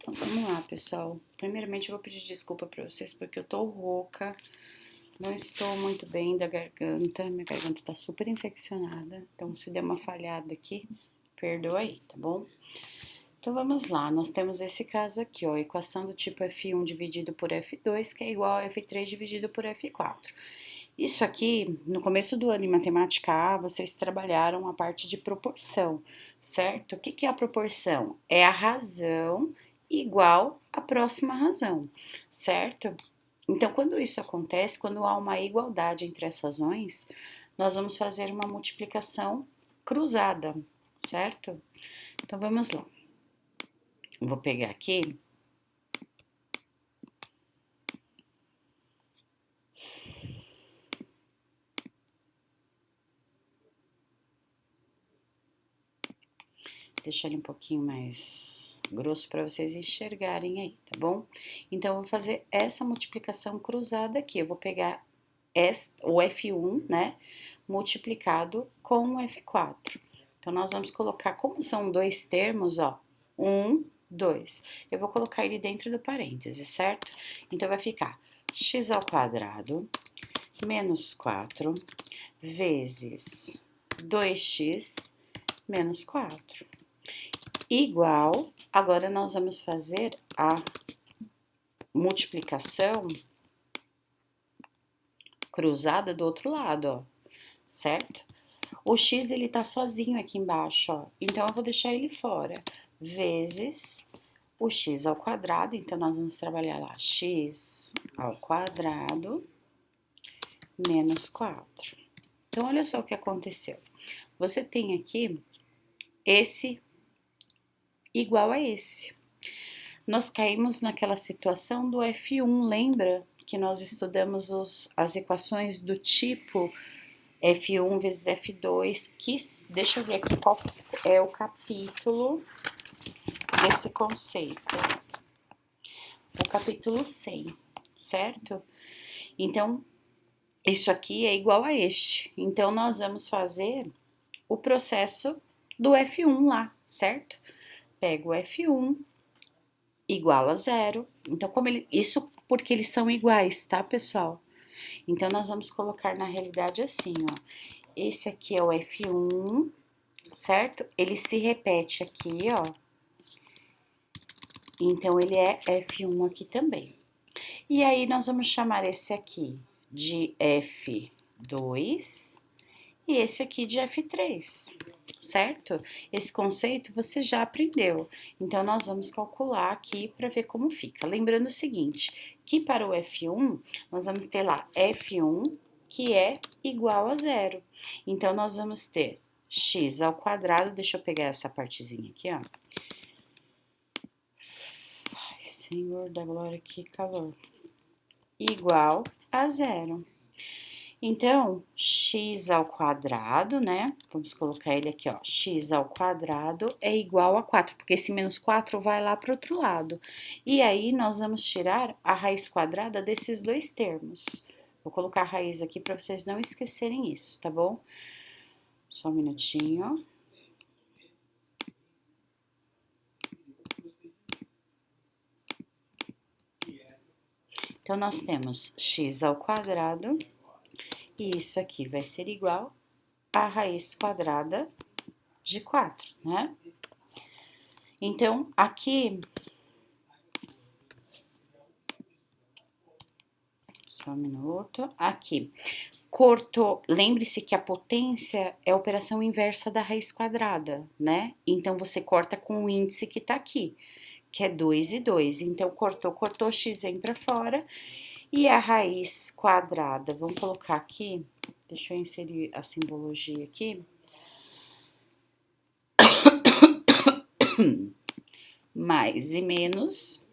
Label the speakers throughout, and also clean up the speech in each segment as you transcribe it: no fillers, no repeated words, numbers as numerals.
Speaker 1: Então, vamos lá, pessoal. Primeiramente, eu vou pedir desculpa pra vocês porque eu tô rouca, não estou muito bem da garganta, minha garganta tá super infeccionada. Então, se der uma falhada aqui, perdoa aí, tá bom? Então, vamos lá. Nós temos esse caso aqui, ó, equação do tipo F1 dividido por F2, que é igual a F3 dividido por F4. Isso aqui, no começo do ano em matemática A, vocês trabalharam a parte de proporção, certo? O que é a proporção? É a razão igual à próxima razão, certo? Então, quando isso acontece, quando há uma igualdade entre as razões, nós vamos fazer uma multiplicação cruzada, certo? Então, vamos lá. Vou pegar aqui. Deixar ele um pouquinho mais grosso para vocês enxergarem aí, tá bom? Então, eu vou fazer essa multiplicação cruzada aqui. Eu vou pegar o F1, né, multiplicado com o F4. Então, nós vamos colocar, como são dois termos, ó, 1, 2. Eu vou colocar ele dentro do parêntese, certo? Então, vai ficar x ao quadrado menos 4 vezes 2x menos 4. Igual, agora nós vamos fazer a multiplicação cruzada do outro lado, ó, certo? O x, ele tá sozinho aqui embaixo, ó, então eu vou deixar ele fora, vezes o x ao quadrado, então nós vamos trabalhar lá, x ao quadrado menos 4. Então, olha só o que aconteceu. Você tem aqui esse igual a esse. Nós caímos naquela situação do F1, lembra que nós estudamos as equações do tipo F1 vezes F2, que, deixa eu ver aqui qual é o capítulo desse conceito. O capítulo 100, certo? Então, isso aqui é igual a este. Então, nós vamos fazer o processo do F1 lá, certo? Pego o F1, igual a zero. Então, isso porque eles são iguais, tá, pessoal? Então, nós vamos colocar na realidade assim, ó. Esse aqui é o F1, certo? Ele se repete aqui, ó. Então, ele é F1 aqui também. E aí, nós vamos chamar esse aqui de F2 e esse aqui de F3, certo? Esse conceito você já aprendeu. Então, nós vamos calcular aqui para ver como fica. Lembrando o seguinte, que para o F1, nós vamos ter lá F1, que é igual a zero. Então, nós vamos ter x ao quadrado, deixa eu pegar essa partezinha aqui, ó. Ai, Senhor da glória, que calor. Igual a zero. Então, x ao quadrado, né? Vamos colocar ele aqui, ó. X ao quadrado é igual a 4, porque esse menos 4 vai lá para o outro lado. E aí, nós vamos tirar a raiz quadrada desses dois termos. Vou colocar a raiz aqui para vocês não esquecerem isso, tá bom? Só um minutinho. Então, nós temos x ao quadrado, e isso aqui vai ser igual a raiz quadrada de 4, né? Então, aqui, só um minuto, aqui, cortou, lembre-se que a potência é a operação inversa da raiz quadrada, né? Então, você corta com o índice que tá aqui, que é 2 e 2. Então, cortou, x vem pra fora, e a raiz quadrada, vamos colocar aqui, deixa eu inserir a simbologia aqui, mais e menos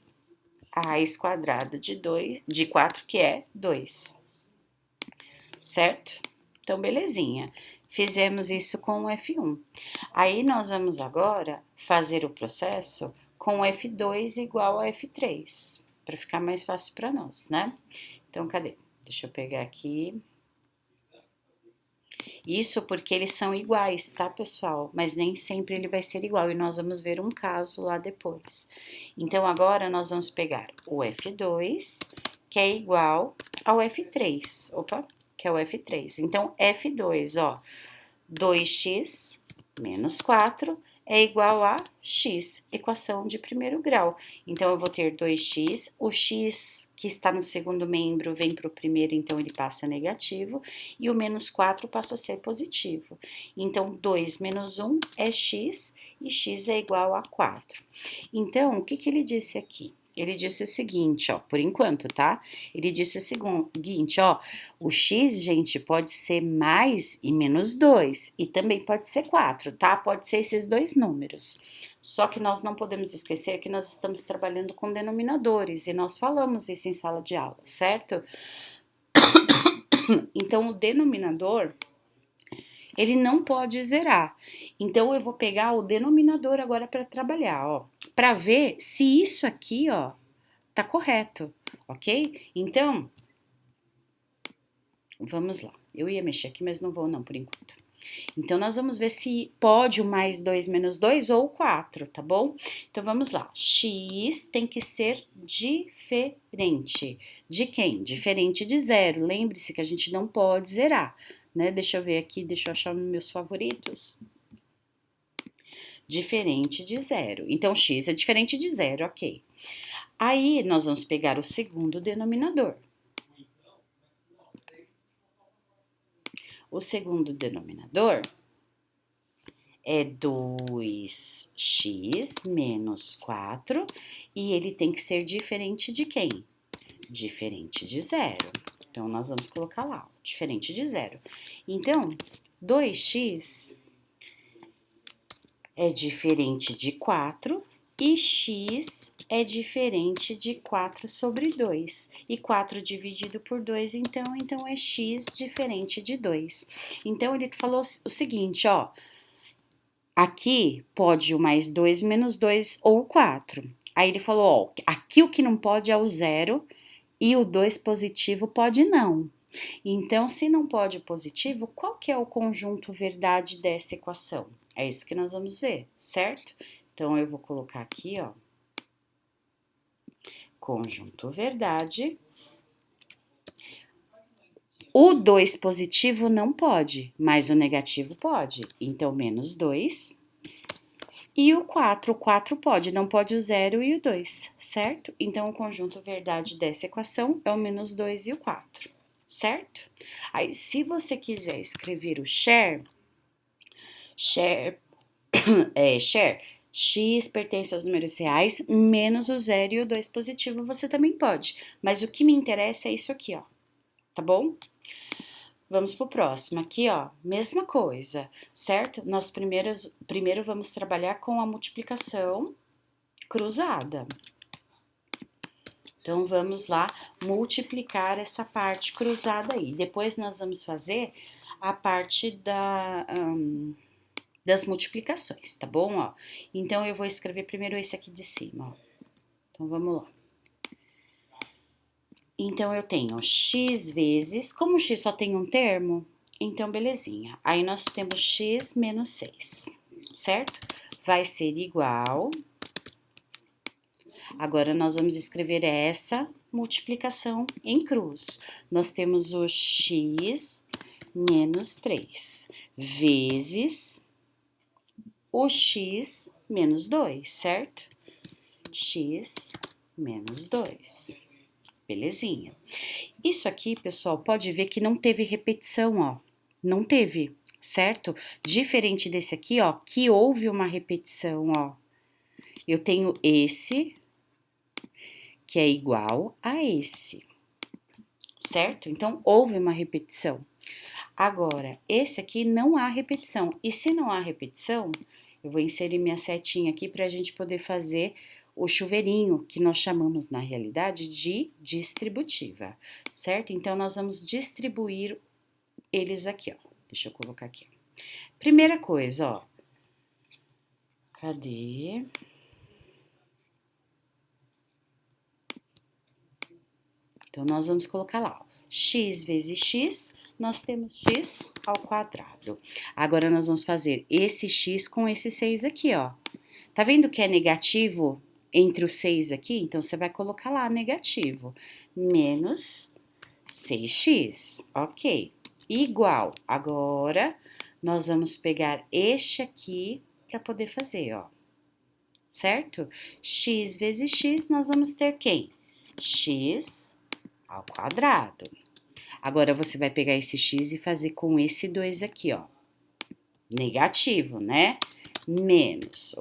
Speaker 1: a raiz quadrada de 4, que é 2, certo? Então, belezinha. Fizemos isso com o F1. Aí, nós vamos agora fazer o processo com o F2 igual a F3, para ficar mais fácil para nós, né? Então, cadê? Deixa eu pegar aqui. Isso porque eles são iguais, tá, pessoal? Mas nem sempre ele vai ser igual e nós vamos ver um caso lá depois. Então, agora nós vamos pegar o F2, que é igual ao F3. Opa, que é o F3. Então, F2, ó, 2x menos 4 é igual a x, equação de primeiro grau. Então, eu vou ter 2x, o x que está no segundo membro vem para o primeiro, então ele passa negativo, e o menos 4 passa a ser positivo. Então, 2 menos 1 é x, e x é igual a 4. Então, o que ele disse aqui? Ele disse o seguinte, ó, por enquanto, tá? Ele disse o seguinte, ó, o x, gente, pode ser mais e menos 2, e também pode ser 4, tá? Pode ser esses dois números. Só que nós não podemos esquecer que nós estamos trabalhando com denominadores, e nós falamos isso em sala de aula, certo? Então, o denominador, ele não pode zerar. Então, eu vou pegar o denominador agora para trabalhar, ó, para ver se isso aqui, ó, tá correto, ok? Então, vamos lá. Eu ia mexer aqui, mas não vou não, por enquanto. Então, nós vamos ver se pode o mais 2 menos 2 ou 4, tá bom? Então, vamos lá. X tem que ser diferente. De quem? Diferente de zero. Lembre-se que a gente não pode zerar, né? Deixa eu ver aqui, deixa eu achar nos meus favoritos. Diferente de zero. Então, x é diferente de zero, ok. Aí, nós vamos pegar o segundo denominador. O segundo denominador é 2x menos 4, e ele tem que ser diferente de quem? Diferente de zero. Então, nós vamos colocar lá, diferente de zero. Então, 2x é diferente de 4 e x é diferente de 4 sobre 2. E 4 dividido por 2, então é x diferente de 2. Então, ele falou o seguinte, ó. Aqui pode o mais 2 menos 2 ou 4. Aí ele falou, ó, aqui o que não pode é o 0 e o 2 positivo pode não. Então, se não pode o positivo, qual que é o conjunto verdade dessa equação? É isso que nós vamos ver, certo? Então, eu vou colocar aqui, ó, conjunto verdade. O 2 positivo não pode, mas o negativo pode. Então, menos 2. E o 4 pode, não pode o 0 e o 2, certo? Então, o conjunto verdade dessa equação é o menos 2 e o 4, certo? Aí, se você quiser escrever o share, x pertence aos números reais, menos o 0 e o 2 positivo, você também pode. Mas o que me interessa é isso aqui, ó, tá bom? Vamos pro próximo, aqui ó, mesma coisa, certo? Nós primeiro vamos trabalhar com a multiplicação cruzada. Então, vamos lá multiplicar essa parte cruzada aí. Depois nós vamos fazer a parte das multiplicações, tá bom? Ó, então, eu vou escrever primeiro esse aqui de cima, ó. Então, vamos lá. Então, eu tenho x vezes, como o x só tem um termo, então, belezinha. Aí, nós temos x menos 6, certo? Vai ser igual. Agora, nós vamos escrever essa multiplicação em cruz. Nós temos o x menos 3 vezes o x menos 2, certo? X menos 2. Belezinha. Isso aqui, pessoal, pode ver que não teve repetição, ó. Não teve, certo? Diferente desse aqui, ó, que houve uma repetição, ó. Eu tenho esse, que é igual a esse, certo? Então, houve uma repetição. Agora, esse aqui não há repetição. E se não há repetição, eu vou inserir minha setinha aqui para a gente poder fazer o chuveirinho, que nós chamamos, na realidade, de distributiva, certo? Então, nós vamos distribuir eles aqui, ó. Deixa eu colocar aqui. Primeira coisa, ó. Cadê? Então, nós vamos colocar lá, ó. X vezes x, nós temos x ao quadrado. Agora, nós vamos fazer esse x com esse 6 aqui, ó. Tá vendo que é negativo entre o 6 aqui? Então, você vai colocar lá negativo. Menos 6x, ok. Igual. Agora, nós vamos pegar este aqui para poder fazer, ó. Certo? X vezes x, nós vamos ter quem? X ao quadrado. Agora, você vai pegar esse x e fazer com esse 2 aqui, ó. Negativo, né? Menos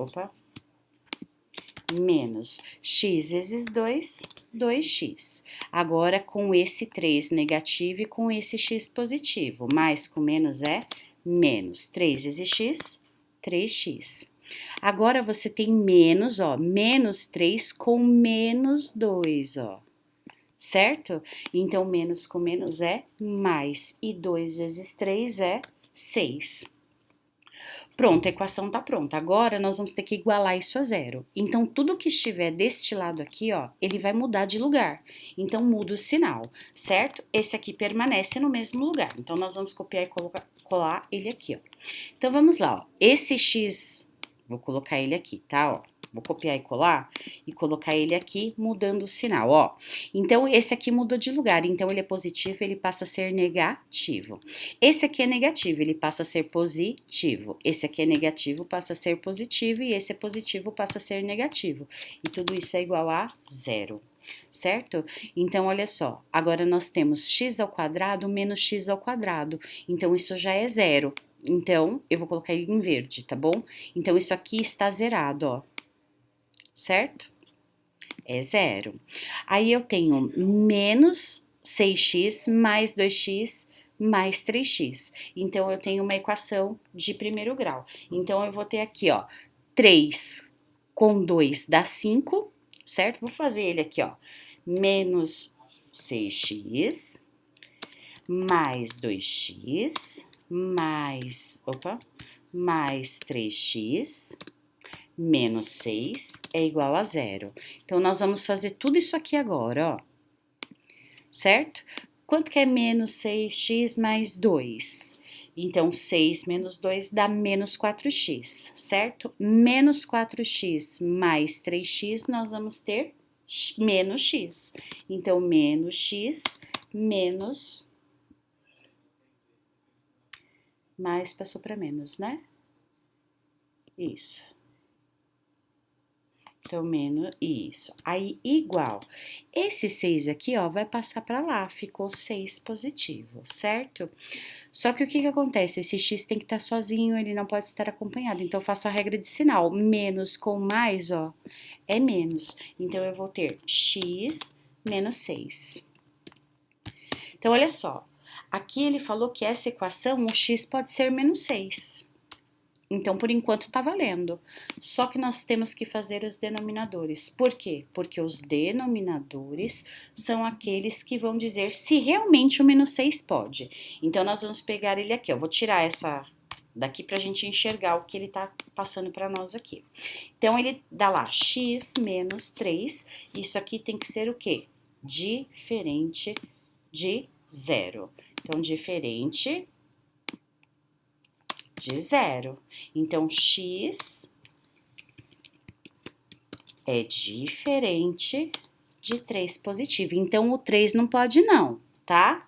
Speaker 1: x vezes 2, 2x. Agora, com esse 3 negativo e com esse x positivo. Mais com menos é menos. 3 vezes x, 3x. Agora, você tem menos, ó, menos 3 com menos 2, ó. Certo? Então, menos com menos é mais. E 2 vezes 3 é 6. Pronto, a equação tá pronta. Agora, nós vamos ter que igualar isso a zero. Então, tudo que estiver deste lado aqui, ó, ele vai mudar de lugar. Então, muda o sinal, certo? Esse aqui permanece no mesmo lugar. Então, nós vamos copiar e colar ele aqui, ó. Então, vamos lá, ó. Esse x, vou colocar ele aqui, tá, ó. Vou copiar e colar e colocar ele aqui, mudando o sinal, ó. Então, esse aqui mudou de lugar, então ele é positivo, ele passa a ser negativo. Esse aqui é negativo, ele passa a ser positivo. Esse aqui é negativo, passa a ser positivo, e esse é positivo, passa a ser negativo. E tudo isso é igual a zero, certo? Então, olha só, agora nós temos x ao quadrado menos x ao quadrado. Então, isso já é zero. Então, eu vou colocar ele em verde, tá bom? Então, isso aqui está zerado, ó. Certo? É zero. Aí eu tenho menos 6x mais 2x mais 3x. Então, eu tenho uma equação de primeiro grau. Então, eu vou ter aqui, ó, 3 com 2 dá 5, certo? Vou fazer ele aqui, ó, menos 6x mais 2x mais 3x menos 6 é igual a zero. Então, nós vamos fazer tudo isso aqui agora, ó. Certo? Quanto que é menos 6x mais 2? Então, 6 menos 2 dá menos 4x, certo? Menos 4x mais 3x, nós vamos ter menos x. Então, menos x menos... Mais passou para menos, né? Isso. Então, menos isso. Aí, igual. Esse 6 aqui, ó, vai passar para lá. Ficou 6 positivo, certo? Só que o que que acontece? Esse x tem que estar sozinho, ele não pode estar acompanhado. Então, eu faço a regra de sinal. Menos com mais, ó, é menos. Então, eu vou ter x menos 6. Então, olha só. Aqui ele falou que essa equação, o x pode ser menos 6. Então, por enquanto, tá valendo. Só que nós temos que fazer os denominadores. Por quê? Porque os denominadores são aqueles que vão dizer se realmente o menos 6 pode. Então, nós vamos pegar ele aqui, ó. Vou tirar essa daqui pra gente enxergar o que ele tá passando pra nós aqui. Então, ele dá lá x menos 3. Isso aqui tem que ser o quê? Diferente de zero. Então, diferente de zero. Então, x é diferente de 3 positivo. Então, o 3 não pode não, tá?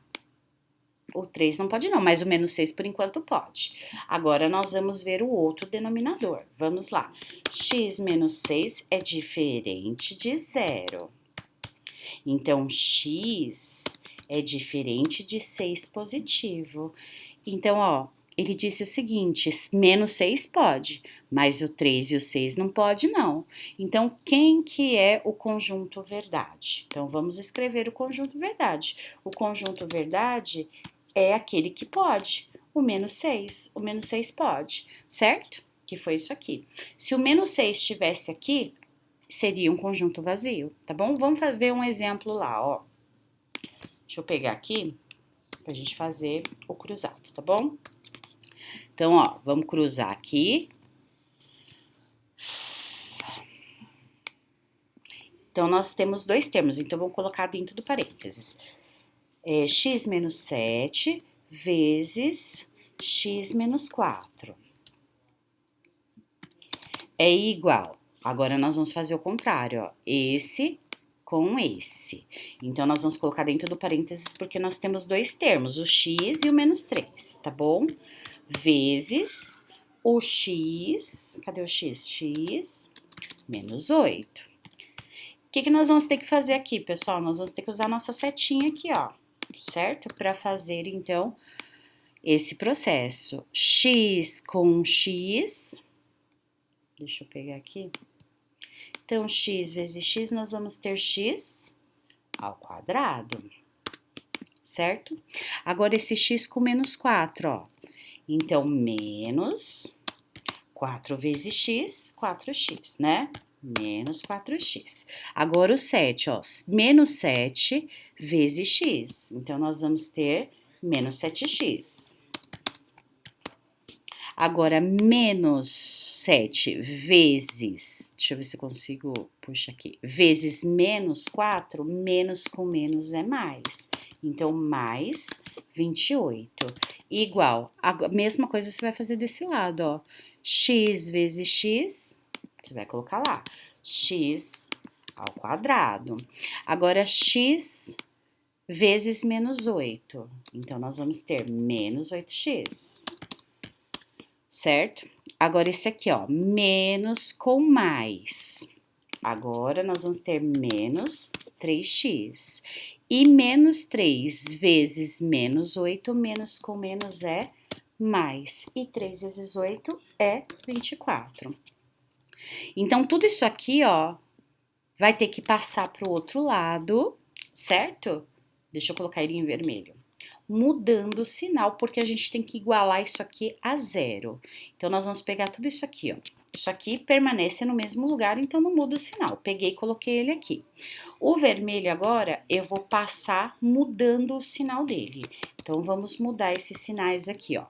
Speaker 1: O 3 não pode não, mas o menos 6 por enquanto pode. Agora, nós vamos ver o outro denominador. Vamos lá. X menos 6 é diferente de zero. Então, x é diferente de 6 positivo. Então, ó, ele disse o seguinte, menos 6 pode, mas o 3 e o 6 não pode não. Então, quem que é o conjunto verdade? Então, vamos escrever o conjunto verdade. O conjunto verdade é aquele que pode, o menos 6. O menos 6 pode, certo? Que foi isso aqui. Se o menos 6 estivesse aqui, seria um conjunto vazio, tá bom? Vamos ver um exemplo lá, ó. Deixa eu pegar aqui pra gente fazer o cruzado, tá bom? Então, ó, vamos cruzar aqui. Então, nós temos dois termos, então vamos colocar dentro do parênteses. X menos 7 vezes x menos 4. É igual. Agora, nós vamos fazer o contrário, ó. Esse com esse. Então, nós vamos colocar dentro do parênteses porque nós temos dois termos, o x e o menos 3, tá bom? Vezes o x, cadê o x? X menos 8. O que nós vamos ter que fazer aqui, pessoal? Nós vamos ter que usar a nossa setinha aqui, ó, certo? Para fazer, então, esse processo. X com x, deixa eu pegar aqui. Então, x vezes x, nós vamos ter x ao quadrado, certo? Agora, esse x com menos 4, ó. Então, menos 4 vezes x, 4x, né? Menos 4x. Agora, o 7, ó. Menos 7 vezes x. Então, nós vamos ter menos 7x. Agora, menos 7 vezes, deixa eu ver se eu consigo, puxa aqui, vezes menos 4, menos com menos é mais. Então, mais 28. Igual, a mesma coisa você vai fazer desse lado, ó. X vezes x, você vai colocar lá, x ao quadrado. Agora, x vezes menos 8. Então, nós vamos ter menos 8x. Certo? Agora, esse aqui, ó, menos com mais. Agora, nós vamos ter menos 3x. E menos 3 vezes menos 8, menos com menos é mais. E 3 vezes 8 é 24. Então, tudo isso aqui, ó, vai ter que passar para o outro lado, certo? Deixa eu colocar ele em vermelho. Mudando o sinal, porque a gente tem que igualar isso aqui a zero. Então, nós vamos pegar tudo isso aqui, ó. Isso aqui permanece no mesmo lugar, então não muda o sinal. Peguei e coloquei ele aqui. O vermelho agora, eu vou passar mudando o sinal dele. Então, vamos mudar esses sinais aqui, ó.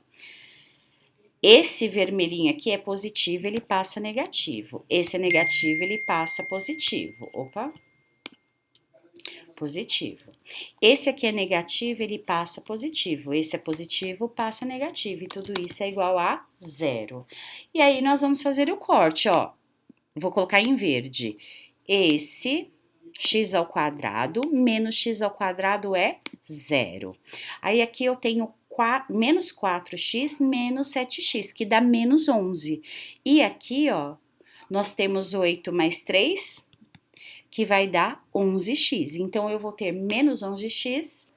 Speaker 1: Esse vermelhinho aqui é positivo, ele passa negativo. Esse é negativo, ele passa positivo. Opa! Positivo. Esse aqui é negativo, ele passa positivo. Esse é positivo, passa negativo. E tudo isso é igual a zero. E aí, nós vamos fazer o corte, ó. Vou colocar em verde. Esse x ao quadrado menos x ao quadrado é zero. Aí, aqui eu tenho menos 4x menos 7x, que dá menos 11. E aqui, ó, nós temos 8 mais 3, que vai dar 11x. Então, eu vou ter menos 11x,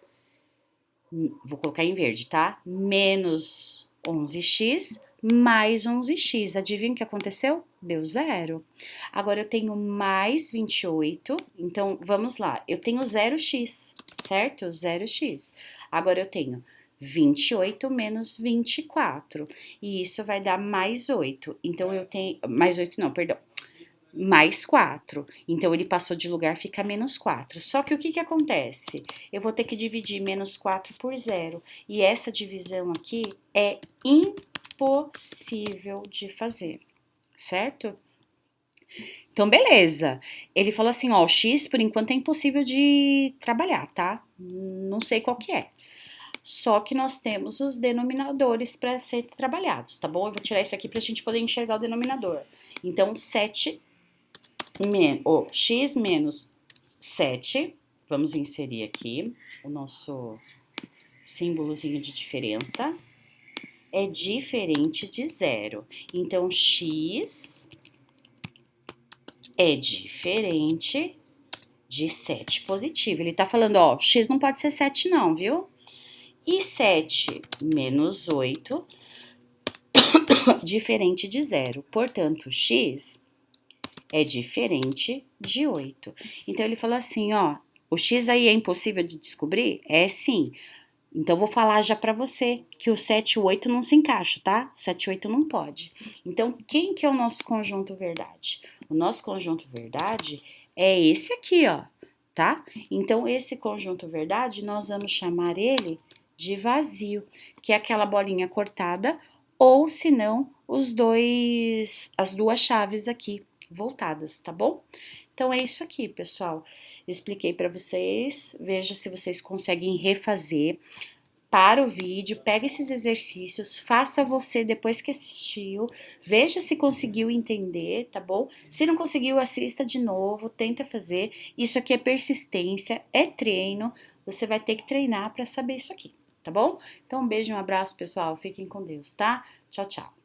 Speaker 1: vou colocar em verde, tá? Menos 11x mais 11x. Adivinha o que aconteceu? Deu zero. Agora, eu tenho mais 28, então, vamos lá. Eu tenho 0x, certo? 0x. Agora, eu tenho 28 menos 24, e isso vai dar mais 8. Então, eu tenho... Mais 8 não, perdão. Mais 4. Então, ele passou de lugar, fica menos 4. Só que o que acontece? Eu vou ter que dividir menos 4 por 0. E essa divisão aqui é impossível de fazer, certo? Então, beleza. Ele falou assim, ó, o x, por enquanto, é impossível de trabalhar, tá? Não sei qual que é. Só que nós temos os denominadores para serem trabalhados, tá bom? Eu vou tirar esse aqui para a gente poder enxergar o denominador. Então, 7... x menos 7, vamos inserir aqui o nosso símbolozinho de diferença, é diferente de zero. Então, x é diferente de 7 positivo. Ele tá falando, ó, x não pode ser 7 não, viu? E 7 menos 8, diferente de zero. Portanto, x é diferente de 8. Então, ele falou assim, ó, o x aí é impossível de descobrir? É sim. Então, vou falar já para você que o 7 e o 8 não se encaixa, tá? 7 e 8 não pode. Então, quem que é o nosso conjunto verdade? O nosso conjunto verdade é esse aqui, ó, tá? Então, esse conjunto verdade, nós vamos chamar ele de vazio, que é aquela bolinha cortada, ou se não, as duas chaves aqui voltadas, tá bom? Então, é isso aqui, pessoal. Eu expliquei para vocês, veja se vocês conseguem refazer. para o vídeo, pega esses exercícios, faça você depois que assistiu, veja se conseguiu entender, tá bom? Se não conseguiu, assista de novo, tenta fazer. Isso aqui é persistência, é treino, você vai ter que treinar para saber isso aqui, tá bom? Então, um beijo e um abraço, pessoal. Fiquem com Deus, tá? Tchau, tchau.